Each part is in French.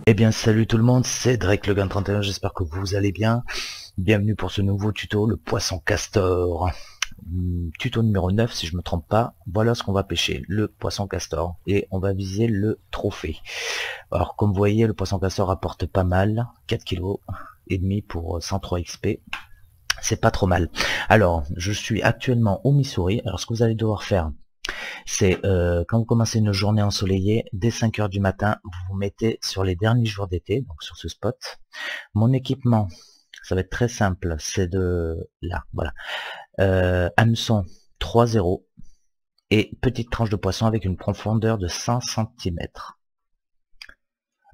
Eh bien salut tout le monde, c'est Drake le Gun 31, j'espère que vous allez bien. Bienvenue pour ce nouveau tuto, le poisson castor. Tuto numéro 9 si je me trompe pas. Voilà ce qu'on va pêcher, le poisson castor. Et on va viser le trophée. Alors comme vous voyez, le poisson castor apporte pas mal, 4 kg et demi pour 103 XP. C'est pas trop mal. Alors, je suis actuellement au Missouri. Alors ce que vous allez devoir faire, c'est quand vous commencez une journée ensoleillée, dès 5 heures du matin, vous vous mettez sur les derniers jours d'été, donc sur ce spot. Mon équipement, ça va être très simple, c'est de là, voilà. Hameçon 3,0 et petite tranche de poisson avec une profondeur de 100 cm.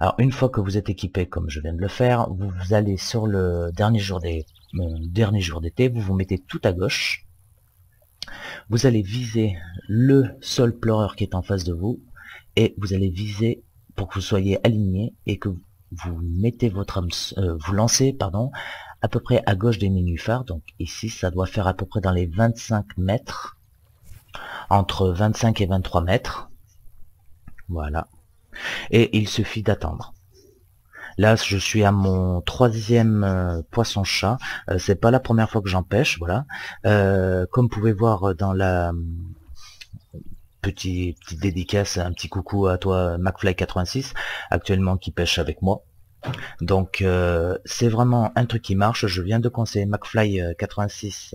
Alors une fois que vous êtes équipé, comme je viens de le faire, vous allez sur le dernier jour d'été, vous vous mettez tout à gauche. Vous allez viser le sol pleureur qui est en face de vous et vous allez viser pour que vous soyez aligné et que vous mettez votre vous lancez pardon à peu près à gauche des nénuphars. Donc ici ça doit faire à peu près dans les 25 mètres, entre 25 et 23 mètres, voilà, et il suffit d'attendre. Là, je suis à mon troisième poisson-chat. C'est pas la première fois que j'en pêche, voilà. Comme vous pouvez voir dans la petite dédicace, un petit coucou à toi, McFly86, actuellement qui pêche avec moi. Donc, c'est vraiment un truc qui marche. Je viens de conseiller McFly86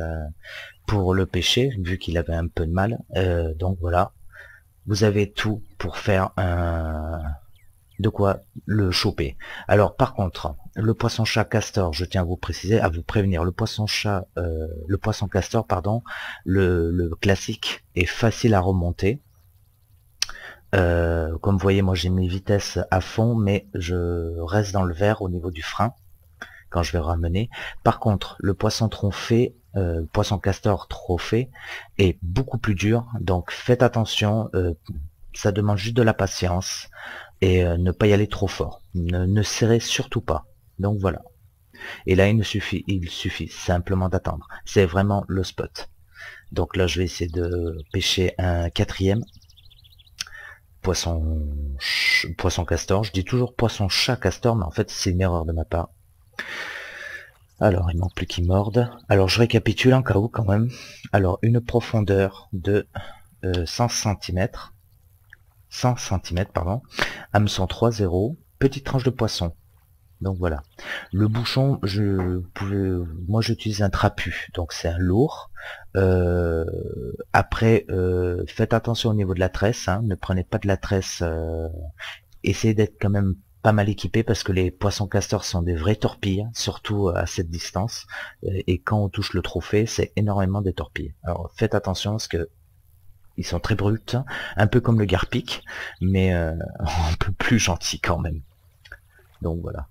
pour le pêcher, vu qu'il avait un peu de mal. Donc voilà, vous avez tout pour faire de quoi le choper. Alors par contre, le poisson-chat castor, je tiens à vous préciser, à vous prévenir, le poisson-chat, le poisson castor, pardon, le classique est facile à remonter. Comme vous voyez, moi j'ai mis vitesse à fond, mais je reste dans le vert au niveau du frein quand je vais ramener. Par contre, le poisson trophée, poisson castor trophée est beaucoup plus dur, donc faites attention. Ça demande juste de la patience et ne pas y aller trop fort. Ne serrez surtout pas. Donc voilà. Et là, il suffit simplement d'attendre. C'est vraiment le spot. Donc là, je vais essayer de pêcher un quatrième poisson castor. Je dis toujours poisson chat castor, mais en fait, c'est une erreur de ma part. Alors, il manque plus qu'il morde. Alors, je récapitule en cas où quand même. Alors, une profondeur de 100 cm. 100 cm, pardon, hameçon 3,0, petite tranche de poisson. Donc voilà. Le bouchon, moi j'utilise un trapu, donc c'est un lourd. Après, faites attention au niveau de la tresse, hein, ne prenez pas de la tresse. Essayez d'être quand même pas mal équipé parce que les poissons castors sont des vraies torpilles, surtout à cette distance. Et quand on touche le trophée, c'est énormément des torpilles. Alors faites attention parce que ils sont très bruts, un peu comme le garpic, mais un peu plus gentil quand même. Donc voilà.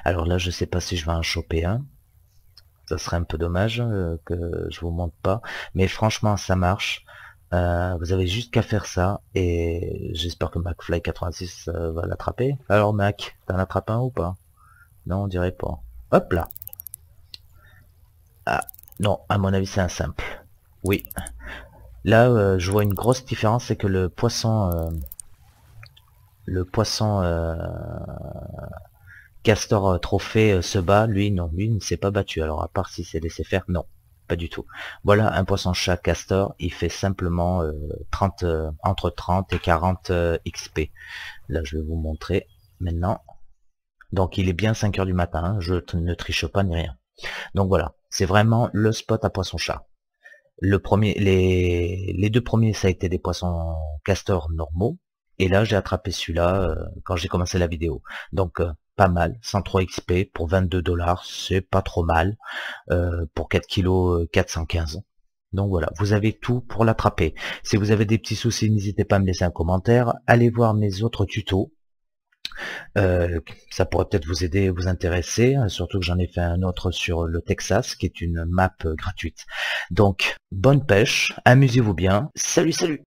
Alors là, je sais pas si je vais en choper un. Ça serait un peu dommage que je vous montre pas. Mais franchement, ça marche. Vous avez juste qu'à faire ça. Et j'espère que McFly86 va l'attraper. Alors Mac, t'en attrapes un ou pas? Non, on dirait pas. Hop là. Ah, non, à mon avis, c'est un simple. Oui. Là, je vois une grosse différence, c'est que le poisson castor trophée se bat, lui non, lui ne s'est pas battu. Alors à part s'il s'est laissé faire, non, pas du tout. Voilà un poisson chat castor, il fait simplement 30, entre 30 et 40 XP. Là, je vais vous montrer maintenant. Donc il est bien 5 heures du matin, hein, je ne triche pas ni rien. Donc voilà, c'est vraiment le spot à poisson chat. Le premier, les deux premiers, ça a été des poissons castors normaux. Et là, j'ai attrapé celui-là quand j'ai commencé la vidéo. Donc, pas mal. 103 XP pour 22 $. C'est pas trop mal. Pour 4 kg, 415. Donc voilà, vous avez tout pour l'attraper. Si vous avez des petits soucis, n'hésitez pas à me laisser un commentaire. Allez voir mes autres tutos. Ça pourrait peut-être vous aider, vous intéresser, surtout que j'en ai fait un autre sur le Texas, qui est une map gratuite. Donc, bonne pêche, amusez-vous bien, salut salut!